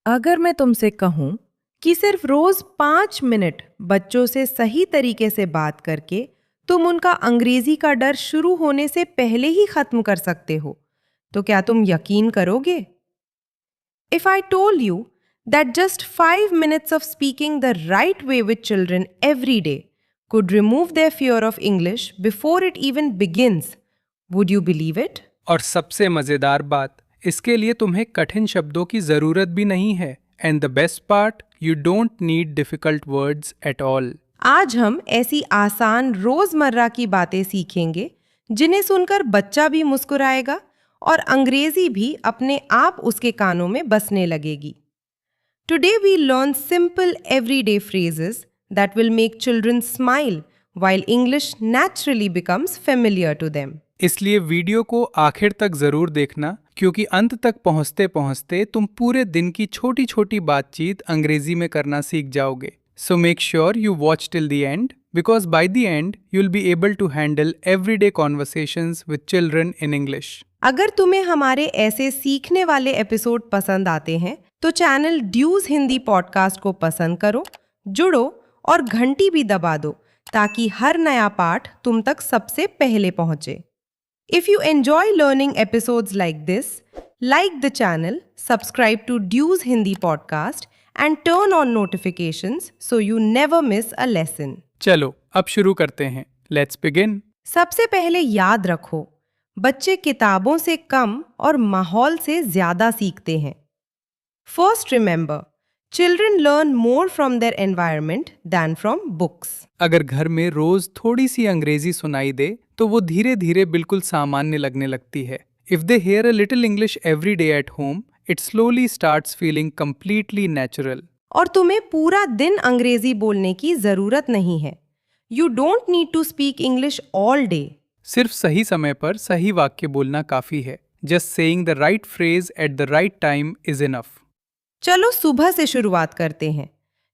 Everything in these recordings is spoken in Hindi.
अगर मैं तुमसे कहूँ कि सिर्फ रोज 5 मिनट बच्चों से सही तरीके से बात करके तुम उनका अंग्रेजी का डर शुरू होने से पहले ही खत्म कर सकते हो, तो क्या तुम यकीन करोगे? If I told you that just 5 minutes of speaking the right way with children every day could remove their fear of English before it even begins, would you believe it? और सबसे मजेदार बात, इसके लिए तुम्हें कठिन शब्दों की जरूरत भी नहीं है। And the best part, you don't need difficult words at all. आज हम ऐसी आसान रोजमर्रा की बातें सीखेंगे जिन्हें सुनकर बच्चा भी मुस्कुराएगा और अंग्रेजी भी अपने आप उसके कानों में बसने लगेगी। Today we learn simple everyday phrases that will make children smile while English naturally becomes familiar to them. इसलिए वीडियो को आखिर तक जरूर देखना, क्योंकि अंत तक पहुंचते पहुंचते तुम पूरे दिन की छोटी छोटी बातचीत अंग्रेजी में करना सीख जाओगे। So make sure you watch till the end, because by the end you will be able to handle everyday conversations with children in English. अगर तुम्हें हमारे ऐसे सीखने वाले एपिसोड पसंद आते हैं तो चैनल ड्यूज हिंदी पॉडकास्ट को पसंद करो, जुड़ो और घंटी भी दबा दो ताकि हर नया पाठ तुम तक सबसे पहले पहुंचे। If you enjoy learning episodes like this, like the channel, subscribe to Dues Hindi podcast and turn on notifications so you never miss a lesson. चलो अब शुरू करते हैं। Let's begin. सबसे पहले याद रखो, बच्चे किताबों से कम और माहौल से ज्यादा सीखते हैं। First remember, children learn more from their environment than from books. अगर घर में रोज थोड़ी सी अंग्रेजी सुनाई दे तो वो धीरे धीरे बिल्कुल सामान्य लगने लगती है। If they hear a little English every day at home, it slowly starts feeling completely natural. और तुम्हें पूरा दिन अंग्रेजी बोलने की जरूरत नहीं है। You don't need to speak English all day. सिर्फ सही समय पर सही वाक्य बोलना काफी है। Just saying the right phrase at the right time is enough. चलो सुबह से शुरुआत करते हैं।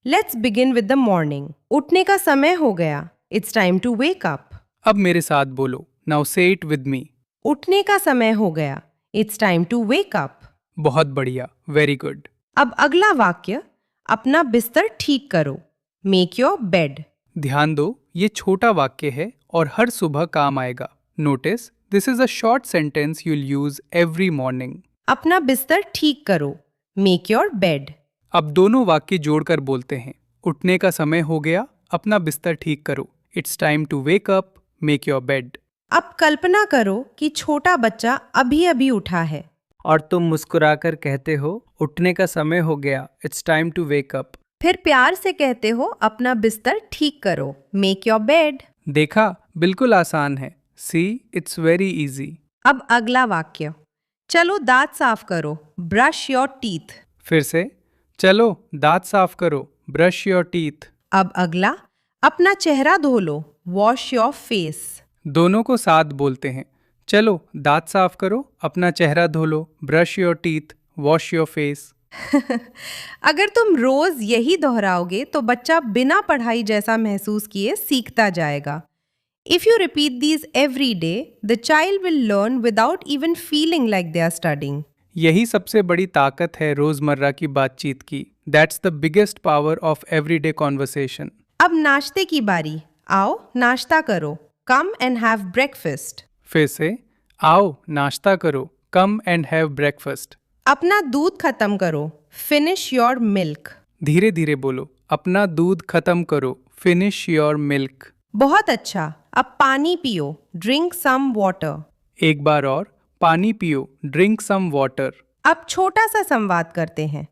Let's begin with the morning. उठने का समय हो गया। It's time to wake up. अब मेरे साथ बोलो। नाउ से इट विद मी। उठने का समय हो गया। It's time to wake up. बहुत बढ़िया, वेरी गुड। अब अगला वाक्य, अपना बिस्तर ठीक करो। Make your bed. ध्यान दो, ये छोटा वाक्य है और हर सुबह काम आएगा। Notice, this is a short sentence you will use every morning. अपना बिस्तर ठीक करो। Make your bed. अब दोनों वाक्य जोड़कर बोलते हैं। उठने का समय हो गया, अपना बिस्तर ठीक करो। It's time to wake up, make your bed. अब कल्पना करो कि छोटा बच्चा अभी अभी उठा है और तुम मुस्कुराकर कहते हो, उठने का समय हो गया, it's time to wake up. फिर प्यार से कहते हो, अपना बिस्तर ठीक करो। Make your bed. देखा, बिल्कुल आसान है। सी, इट्स वेरी इजी। अब अगला वाक्य, चलो दांत साफ करो। Brush your teeth. फिर से, चलो दांत साफ करो। Brush your teeth. अब अगला, अपना चेहरा धो लो। Wash your face. दोनों को साथ बोलते हैं। चलो दांत साफ करो, अपना चेहरा धो लो। Brush your teeth, wash your face. अगर तुम रोज यही दोहराओगे तो बच्चा बिना पढ़ाई जैसा महसूस किए सीखता जाएगा। If you repeat these every day, the child will learn without even feeling like they are studying. यही सबसे बड़ी ताकत है रोजमर्रा की बातचीत की। That's the biggest power of everyday conversation. अब नाश्ते की बारी। आओ नाश्ता करो। Come and have breakfast. फिर से, आओ नाश्ता करो। Come and have breakfast. अपना दूध खत्म करो। Finish your milk. धीरे धीरे बोलो। अपना दूध खत्म करो। Finish your milk. बहुत अच्छा, अब पानी पियो। Drink some water. एक बार और, पानी पियो। Drink some water. अब छोटा सा संवाद करते हैं।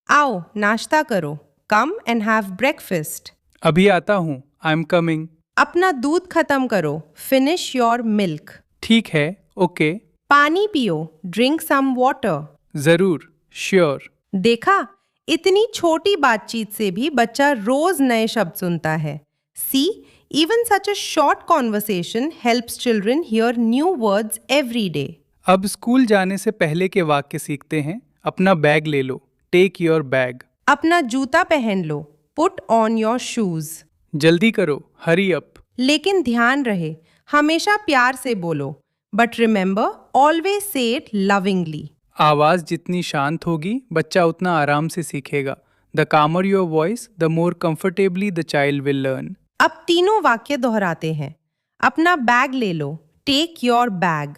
आओ नाश्ता करो। Come and have breakfast. अभी आता हूँ, I'm coming. अपना दूध खत्म करो। Finish your milk. ठीक है, ओके। पानी पियो। Drink some water. जरूर, श्योर। देखा, इतनी छोटी बातचीत से भी बच्चा रोज नए शब्द सुनता है। See, even such a short conversation helps children hear new words every day. अब स्कूल जाने से पहले के वाक्य सीखते हैं। अपना बैग ले लो। Take your bag. अपना जूता पहन लो। Put on your shoes. जल्दी करो, हरी अप। लेकिन ध्यान रहे, हमेशा प्यार से बोलो। But remember, always say it lovingly. आवाज़ जितनी शांत होगी बच्चा उतना आराम से सीखेगा। द कामर your voice the more comfortably the child will learn. अब तीनों वाक्य दोहराते हैं। अपना बैग ले लो, टेक योर बैग।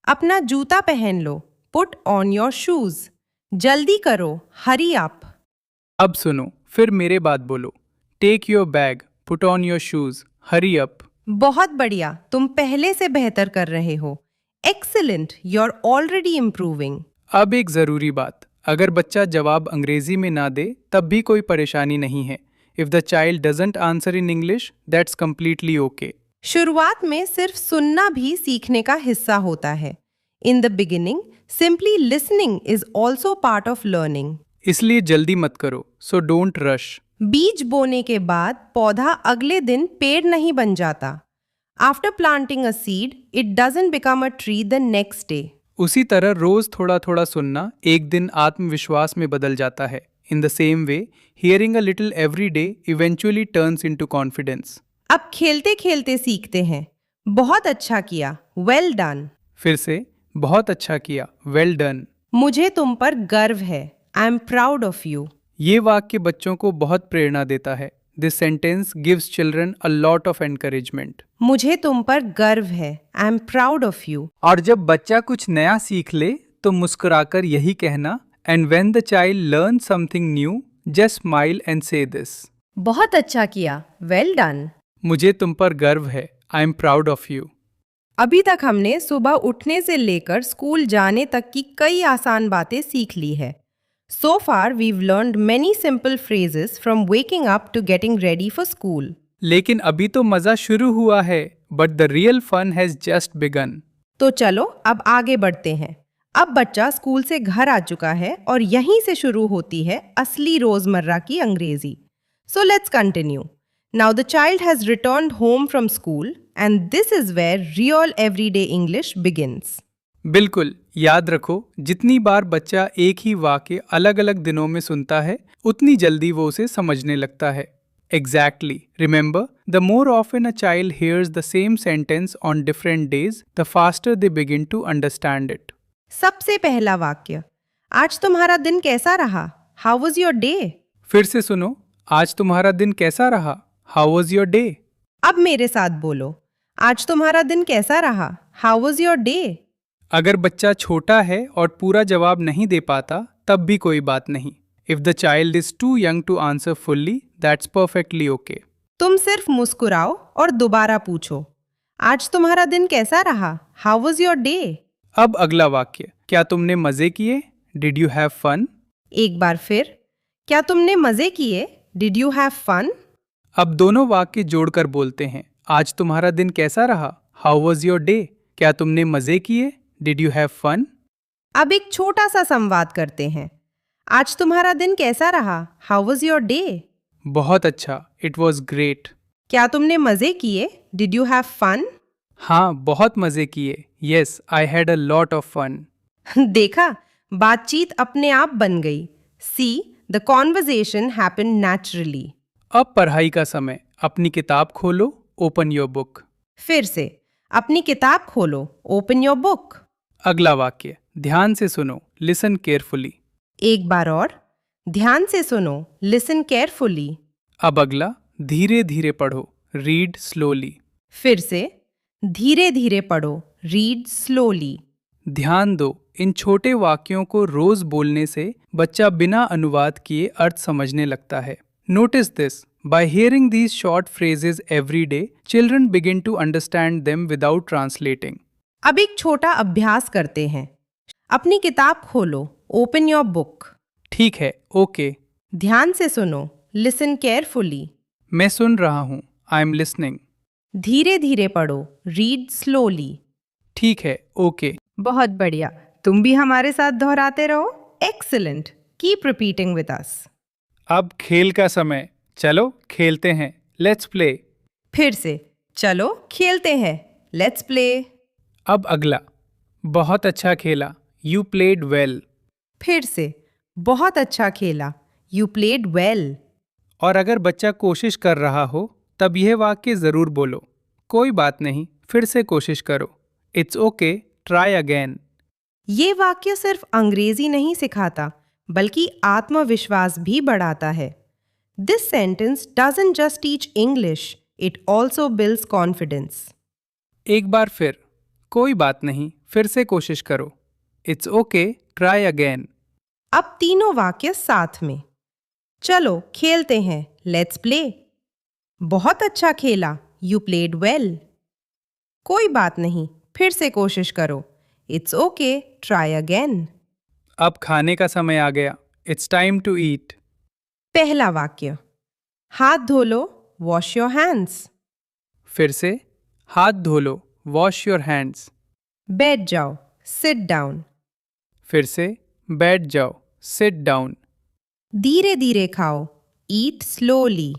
अपना जूता पहन लो, पुट ऑन योर शूज। जल्दी करो, हरी अप। अब सुनो, फिर मेरे बाद बोलो। Take your bag, put on your shoes, hurry up. बहुत बढ़िया, तुम पहले से बेहतर कर रहे हो। Excellent, you are already improving. अब एक ज़रूरी बात, अगर बच्चा जवाब अंग्रेजी में ना दे तब भी कोई परेशानी नहीं है। If the child doesn't answer in English that's completely okay. शुरुआत में सिर्फ सुनना भी सीखने का हिस्सा होता है। In the beginning, simply listening is also part of learning. इसलिए जल्दी मत करो, सो डोंट रश। बीज बोने के बाद पौधा अगले दिन पेड़ नहीं बन जाता। After planting a seed, it doesn't become a tree the next day. उसी तरह रोज थोड़ा थोड़ा सुनना एक दिन आत्मविश्वास में बदल जाता है। In the same way, hearing a little every day eventually turns into confidence. अब खेलते खेलते सीखते हैं। बहुत अच्छा किया, वेल डन। फिर से, बहुत अच्छा किया, वेल डन। मुझे तुम पर गर्व है, I am proud of you. ये वाक्य बच्चों को बहुत प्रेरणा देता है। This sentence gives children a lot of encouragement. मुझे तुम पर गर्व है, I am proud of you. और जब बच्चा कुछ नया सीख ले तो मुस्कुराकर यही कहना, and when the child learn something new just smile and से दिस। बहुत अच्छा किया, वेल डन। मुझे तुम पर गर्व है, I am proud of you. अभी तक हमने सुबह उठने से लेकर स्कूल जाने तक की कई आसान बातें सीख ली है। So far, we've learned many simple phrases from waking up to getting ready for school. लेकिन अभी तो मजा शुरू हुआ है, but the real fun has just begun. तो चलो अब आगे बढ़ते हैं। अब बच्चा स्कूल से घर आ चुका है और यहीं से शुरू होती है असली रोजमर्रा की अंग्रेजी। So let's continue. Now the child has returned home from school and this is where real everyday English begins. बिल्कुल, याद रखो, जितनी बार बच्चा एक ही वाक्य अलग अलग दिनों में सुनता है उतनी जल्दी वो उसे समझने लगता है। Exactly, remember, the more often a child hears the same sentence on different days the faster they begin to understand it. सबसे पहला वाक्य, आज तुम्हारा दिन कैसा रहा? How was your day? फिर से सुनो, आज तुम्हारा दिन कैसा रहा? How was your day? अब मेरे साथ बोलो, आज तुम्हारा दिन कैसा रहा? How was your day? अगर बच्चा छोटा है और पूरा जवाब नहीं दे पाता तब भी कोई बात नहीं। If the child is too young to answer fully that's perfectly okay. तुम सिर्फ मुस्कुराओ और दोबारा पूछो, आज तुम्हारा दिन कैसा रहा? How was your day? अब अगला वाक्य, क्या तुमने मजे किए? Did you have fun? एक बार फिर, क्या तुमने मजे किए? Did you have fun? अब दोनों वाक्य जोड़कर बोलते हैं, आज तुम्हारा दिन कैसा रहा? How was your day? क्या तुमने मजे किए? Did you have fun? अब एक छोटा सा संवाद करते हैं। आज तुम्हारा दिन कैसा रहा? How was your day? बहुत अच्छा, इट वॉज ग्रेट। क्या तुमने मजे किए? Did you have fun? हाँ, बहुत मजे किए। Yes, I had a lot of fun. देखा, बातचीत अपने आप बन गई। See, the conversation happened naturally. अब पढ़ाई का समय, अपनी किताब खोलो, ओपन योर बुक। फिर से, अपनी किताब खोलो, ओपन योर बुक। अगला वाक्य, ध्यान से सुनो, लिसन केयरफुली। एक बार और, ध्यान से सुनो, लिसन केयरफुली। अब अगला, धीरे धीरे पढ़ो, रीड स्लोली। फिर से, धीरे धीरे पढ़ो, रीड स्लोली। ध्यान दो, इन छोटे वाक्यों को रोज बोलने से बच्चा बिना अनुवाद किए अर्थ समझने लगता है। Notice this, by hearing these short phrases every day, children begin to understand them without translating. अब एक छोटा अभ्यास करते हैं। अपनी किताब खोलो, ओपन योर बुक। ठीक है, ओके। ध्यान से सुनो, लिसन केयरफुली। मैं सुन रहा हूँ, आई एम लिसनिंग। धीरे धीरे पढ़ो, रीड स्लोली। ठीक है, ओके। बहुत बढ़िया, तुम भी हमारे साथ दोहराते रहो। Excellent, keep repeating with us. अब खेल का समय, चलो खेलते हैं, लेट्स प्ले। फिर से, चलो खेलते हैं, लेट्स प्ले। अब अगला, बहुत अच्छा खेला, यू प्लेड वेल। फिर से, बहुत अच्छा खेला, यू प्लेड वेल। और अगर बच्चा कोशिश कर रहा हो तब यह वाक्य ज़रूर बोलो, कोई बात नहीं, फिर से कोशिश करो, इट्स ओके, ट्राई अगेन। ये वाक्य सिर्फ अंग्रेजी नहीं सिखाता बल्कि आत्मविश्वास भी बढ़ाता है। This sentence doesn't just teach English, it also builds confidence. एक बार फिर, कोई बात नहीं, फिर से कोशिश करो। It's okay, try again. अब तीनों वाक्य साथ में। चलो खेलते हैं, लेट्स प्ले। बहुत अच्छा खेला, यू प्लेड वेल। कोई बात नहीं, फिर से कोशिश करो। It's okay, try again. अब खाने का समय आ गया। It's time to eat. पहला वाक्य, हाथ धो लो, वॉश योर हैंड्स। फिर से, हाथ धो लो, वॉश योर हैंड्स। बैठ जाओ, सिट डाउन। फिर से, बैठ जाओ, सिट डाउन। धीरे धीरे खाओ, ईट स्लोली।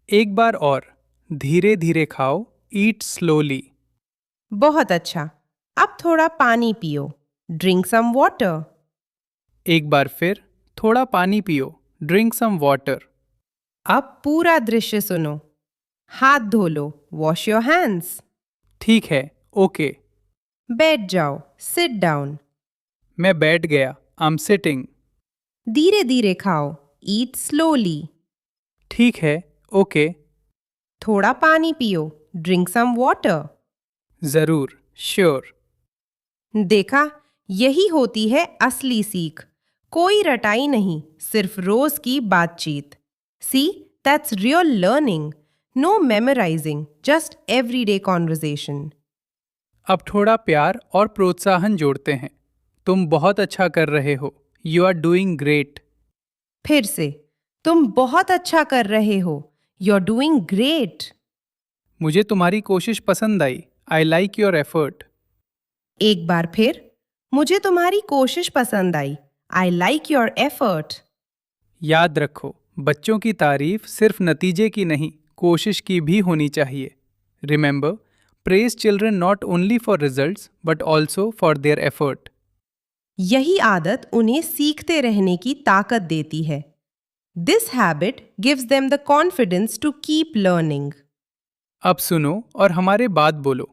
एक बार और, धीरे धीरे खाओ, ईट स्लोली। बहुत अच्छा, अब थोड़ा पानी पियो, ड्रिंक सम वाटर। एक बार फिर, थोड़ा पानी पियो, ड्रिंक सम वाटर। अब पूरा दृश्य सुनो। हाथ धो लो, वॉश योर हैंड्स। ठीक है, ओके। बैठ जाओ, सिट डाउन। मैं बैठ गया, आई एम सिटिंग। धीरे धीरे खाओ, ईट स्लोली। ठीक है, ओके। थोड़ा पानी पियो, ड्रिंक सम वाटर। ज़रूर, श्योर। देखा, यही होती है असली सीख। कोई रटाई नहीं, सिर्फ रोज की बातचीत। See, that's real learning. No memorising, just everyday conversation. अब थोड़ा प्यार और प्रोत्साहन जोड़ते हैं। तुम बहुत अच्छा कर रहे हो, यू आर डूइंग ग्रेट। फिर से, तुम बहुत अच्छा कर रहे हो, यू आर डूइंग ग्रेट। मुझे तुम्हारी कोशिश पसंद आई, आई लाइक योर एफर्ट। एक बार फिर, मुझे तुम्हारी कोशिश पसंद आई, आई लाइक योर एफर्ट। याद रखो, बच्चों की तारीफ सिर्फ नतीजे की नहीं, कोशिश की भी होनी चाहिए। Remember, praise children not only for results but also for their effort. यही आदत उन्हें सीखते रहने की ताकत देती है। This habit gives them the confidence to keep learning. अब सुनो और हमारे बात बोलो।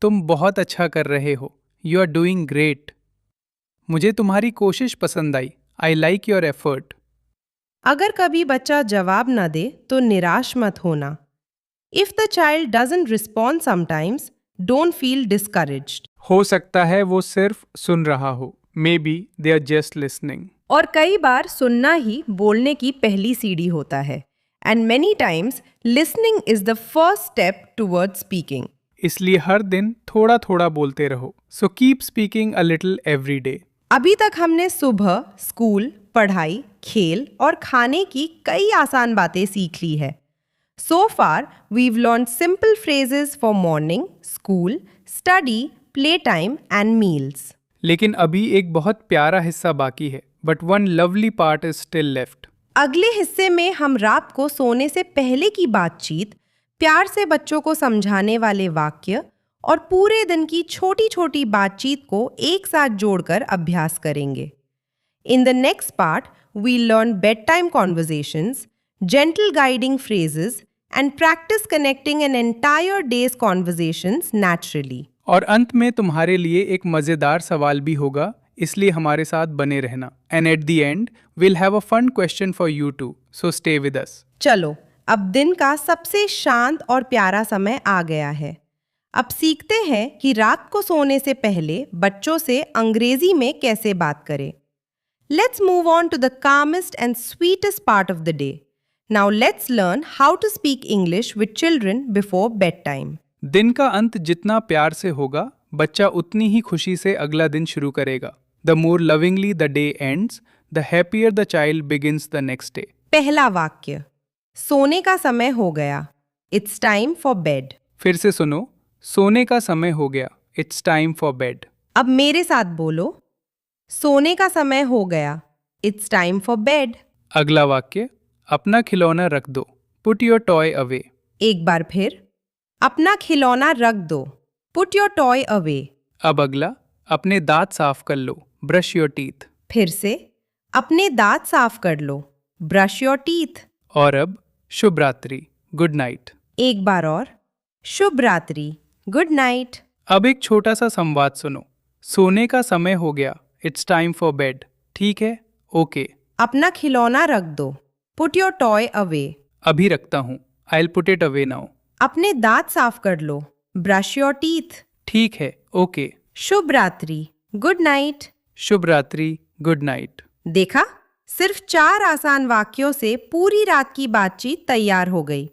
तुम बहुत अच्छा कर रहे हो, यू आर डूइंग ग्रेट। मुझे तुम्हारी कोशिश पसंद आई, आई लाइक योर एफर्ट। अगर कभी बच्चा जवाब न दे तो निराश मत होना। If the child doesn't respond sometimes, don't feel discouraged. हो सकता है वो सिर्फ सुन रहा हो, maybe they are just listening. और कई बार सुनना ही बोलने की पहली सीढ़ी होता है। And many times listening is the first step towards speaking. इसलिए हर दिन थोड़ा थोड़ा बोलते रहो। So keep speaking a little every day. अभी तक हमने सुबह, स्कूल, पढ़ाई, खेल और खाने की कई आसान बातें सीख ली है। So far we've learned simple phrases for morning, school, study, play time and meals. लेकिन अभी एक बहुत प्यारा हिस्सा बाकी है, but one lovely part is still left. अगले हिस्से में हम रात को सोने से पहले की बातचीत, प्यार से बच्चों को समझाने वाले वाक्य और पूरे दिन की छोटी छोटी बातचीत को एक साथ जोड़कर अभ्यास करेंगे। In the next part we learn bedtime conversations, gentle guiding phrases and practice connecting an entire day's conversations naturally. और अंत में तुम्हारे लिए एक मज़ेदार सवाल भी होगा, इसलिए हमारे साथ बने रहना। And at the end we'll have a fun question for you too, so stay with us. चलो, अब दिन का सबसे शांत और प्यारा समय आ गया है। अब सीखते हैं कि रात को सोने से पहले बच्चों से अंग्रेजी में कैसे बात करें। Let's move on to the calmest and sweetest part of the day. Now let's learn how to speak English with children before bedtime. दिन का अंत जितना प्यार से होगा, बच्चा उतनी ही खुशी से अगला दिन शुरू करेगा। The more lovingly the day ends, the happier the child begins the next day. पहला वाक्य, सोने का समय हो गया। It's time for bed. फिर से सुनो, सोने का समय हो गया। It's time for bed. अब मेरे साथ बोलो, सोने का समय हो गया। It's time for bed. अगला वाक्य, अपना खिलौना रख दो। Put your toy away. एक बार फिर, अपना खिलौना रख दो। Put your toy away. अब अगला, अपने दांत साफ कर लो। Brush your teeth. फिर से, अपने दांत साफ कर लो। Brush your teeth. और अब, शुभ रात्रि। Good night. एक बार और, शुभ रात्रि, गुड नाइट। अब एक छोटा सा संवाद सुनो। सोने का समय हो गया, इट्स टाइम फॉर बेड। ठीक है, ओके। अपना खिलौना रख दो, पुट योर टॉय अवे। अभी रखता हूँ, I will put it away now. अपने दांत साफ कर लो, ब्रश योर टीथ। ठीक है, ओके। शुभ रात्रि, गुड नाइट। शुभ रात्रि, गुड नाइट। देखा, सिर्फ 4 आसान वाक्यों से पूरी रात की बातचीत तैयार हो गई।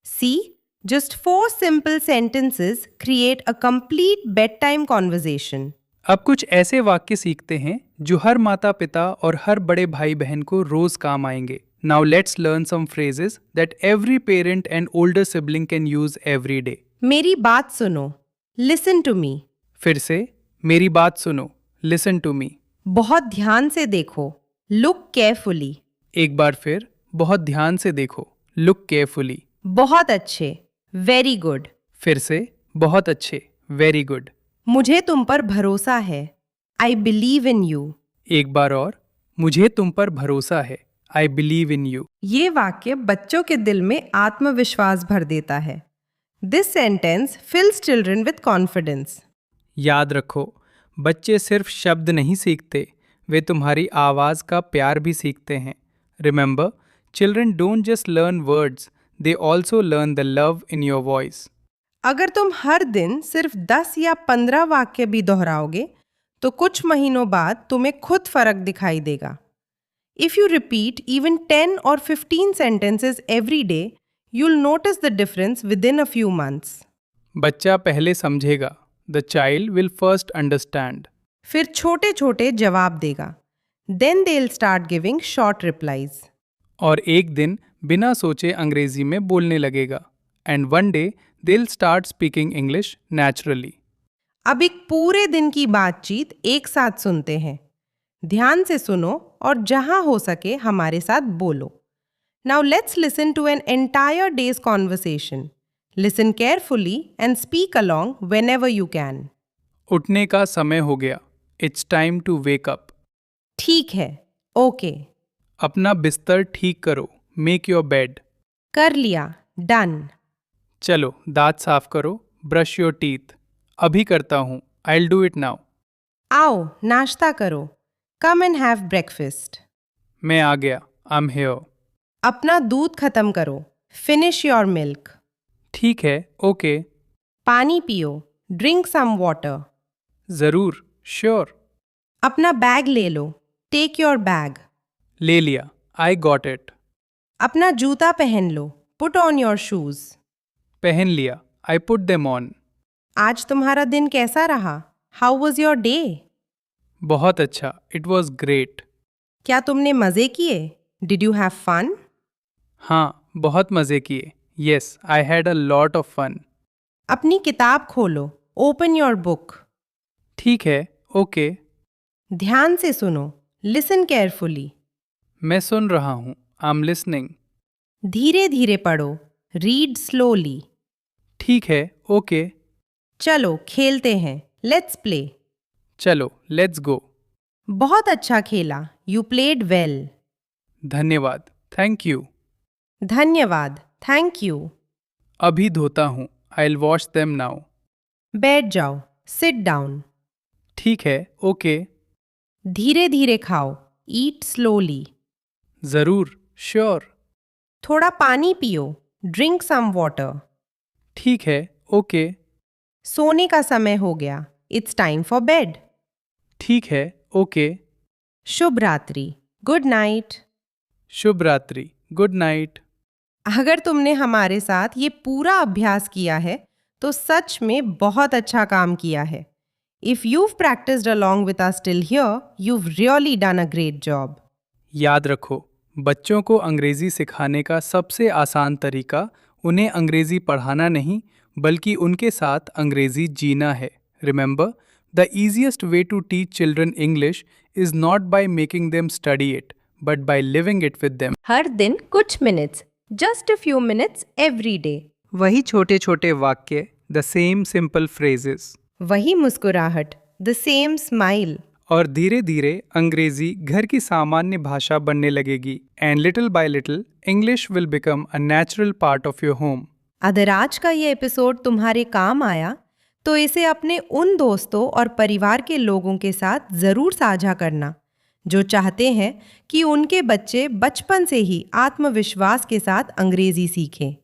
See, just 4 simple sentences create a complete bedtime conversation. अब कुछ ऐसे वाक्य सीखते हैं जो हर माता पिता और हर बड़े भाई बहन को रोज काम आएंगे। Now let's learn some phrases that every parent and older sibling can use every day. मेरी बात सुनो, लिसन टू मी। फिर से, मेरी बात सुनो, लिसन टू मी। बहुत ध्यान से देखो, लुक केयरफुली। एक बार फिर, बहुत ध्यान से देखो, लुक केयरफुली। बहुत अच्छे, वेरी गुड। फिर से, बहुत अच्छे, वेरी गुड। मुझे तुम पर भरोसा है, आई बिलीव इन यू। एक बार और, मुझे तुम पर भरोसा है, आई बिलीव इन यू। ये वाक्य बच्चों के दिल में आत्मविश्वास भर देता है। This sentence fills children with confidence. याद रखो, बच्चे सिर्फ शब्द नहीं सीखते, वे तुम्हारी आवाज़ का प्यार भी सीखते हैं। Remember, children don't just learn words, they also learn the love in your voice. अगर तुम हर दिन सिर्फ 10 या 15 वाक्य भी दोहराओगे तो कुछ महीनों बाद तुम्हें खुद फर्क दिखाई देगा। इफ यू रिपीट इवन 10 और 15 sentences every day, you'll notice the difference within a few months. बच्चा पहले समझेगा, the child will first understand. फिर छोटे छोटे जवाब देगा, then they'll start giving short replies. और एक दिन बिना सोचे अंग्रेजी में बोलने लगेगा। And one day they'll start speaking English naturally. अब एक पूरे दिन की बातचीत एक साथ सुनते हैं। ध्यान से सुनो और जहां हो सके हमारे साथ बोलो। Now let's listen to an entire day's conversation. Listen carefully and speak along whenever you can. उठने का समय हो गया, it's time to wake up. ठीक है, ओके। अपना बिस्तर ठीक करो, मेक योर बेड। कर लिया, डन। चलो दांत साफ करो, ब्रश योर टीथ। अभी करता हूँ, I will do it now. आओ नाश्ता करो, कम एंड हैव ब्रेकफास्ट। मैं आ गया, आई एम हियर। अपना दूध खत्म करो, फिनिश योर मिल्क। ठीक है, ओके। पानी पियो, ड्रिंक सम वाटर। ज़रूर, श्योर। अपना बैग ले लो, टेक योर बैग। ले लिया, आई गॉट इट। अपना जूता पहन लो, पुट ऑन योर शूज। पहन लिया, आई पुट देम ऑन। आज तुम्हारा दिन कैसा रहा? How was your day? बहुत अच्छा, इट वॉज ग्रेट। क्या तुमने मज़े किए? Did you have fun? हाँ, बहुत मज़े किए। Yes, I had a lot of fun. अपनी किताब खोलो, ओपन योर बुक। ठीक है, ओके। ध्यान से सुनो, लिसन केयरफुली। मैं सुन रहा हूँ, आई एम लिसनिंग। धीरे धीरे पढ़ो, रीड स्लोली। ठीक है, ओके। चलो खेलते हैं, लेट्स प्ले। चलो, लेट्स गो। बहुत अच्छा खेला, यू प्लेड वेल। धन्यवाद, थैंक यू। धन्यवाद, थैंक यू। अभी धोता हूँ, I will wash them now. बैठ जाओ, सिट डाउन। ठीक है, ओके। धीरे धीरे खाओ, ईट स्लोली। ज़रूर, श्योर। थोड़ा पानी पियो, ड्रिंक सम वाटर। ठीक है, ओके। सोने का समय हो गया, इट्स टाइम फॉर बेड। ठीक है, ओके। शुभ रात्रि, गुड नाइट। शुभ रात्रि, गुड नाइट। अगर तुमने हमारे साथ ये पूरा अभ्यास किया है तो सच में बहुत अच्छा काम किया है। If you've practiced along with us till here, you've really done a great job. याद रखो, बच्चों को अंग्रेजी सिखाने का सबसे आसान तरीका उन्हें अंग्रेजी पढ़ाना नहीं बल्कि उनके साथ अंग्रेजी जीना है। Remember, the easiest way to teach children English is not by making them study it but by living it with them. हर दिन कुछ minutes, just a few minutes every day. वही छोटे छोटे वाक्य, द सेम सिंपल फ्रेजेस, वही मुस्कुराहट, the same smile. और धीरे धीरे अंग्रेजी घर की सामान्य भाषा बनने लगेगी। And little bye little English will become a natural part of your home. अगर आज का ये एपिसोड तुम्हारे काम आया तो इसे अपने उन दोस्तों और परिवार के लोगों के साथ ज़रूर साझा करना जो चाहते हैं कि उनके बच्चे बचपन से ही आत्मविश्वास के साथ अंग्रेजी सीखें।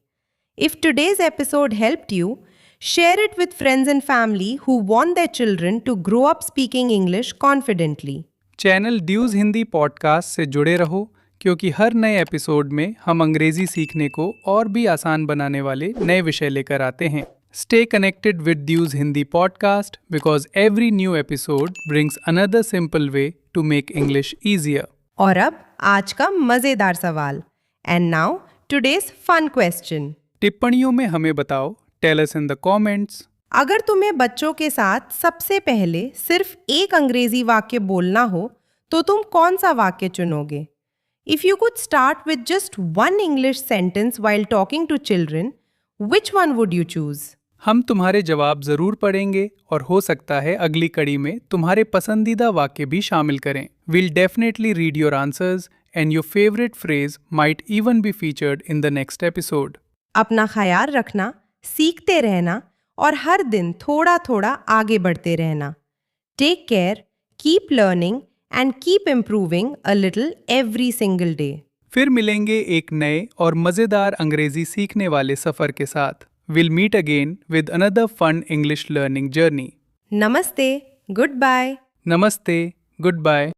If today's episode helped you, share it with friends and family who want their children to grow up speaking English confidently. Channel ड्यूज हिंदी पॉडकास्ट से जुड़े रहो क्योंकि हर नए एपिसोड में हम अंग्रेजी सीखने को और भी आसान बनाने वाले नए विषय लेकर आते हैं। Stay connected with Dew's Hindi podcast because every new episode brings another simple way to make English easier. और अब आज का मजेदार सवाल। And now today's fun question. टिप्पणियों में हमें बताओ, tell us in the comments. अगर तुम्हें बच्चों के साथ सबसे पहले सिर्फ एक अंग्रेजी वाक्य बोलना हो तो तुम कौन सा वाक्य चुनोगे? If you could start with just one English sentence while talking to children, which one would you choose? हम तुम्हारे जवाब जरूर पढ़ेंगे और हो सकता है अगली कड़ी में तुम्हारे पसंदीदा वाक्य भी शामिल करें। We'll definitely read your answers and your favorite phrase might even be featured in the next episode. अपना ख्याल रखना, सीखते रहना और हर दिन थोड़ा थोड़ा आगे बढ़ते रहना। Take care, keep learning and keep improving a little every single day. फिर मिलेंगे एक नए और मजेदार अंग्रेजी सीखने वाले सफर के साथ। We'll meet again with another fun English learning journey. Namaste, goodbye. Namaste, goodbye.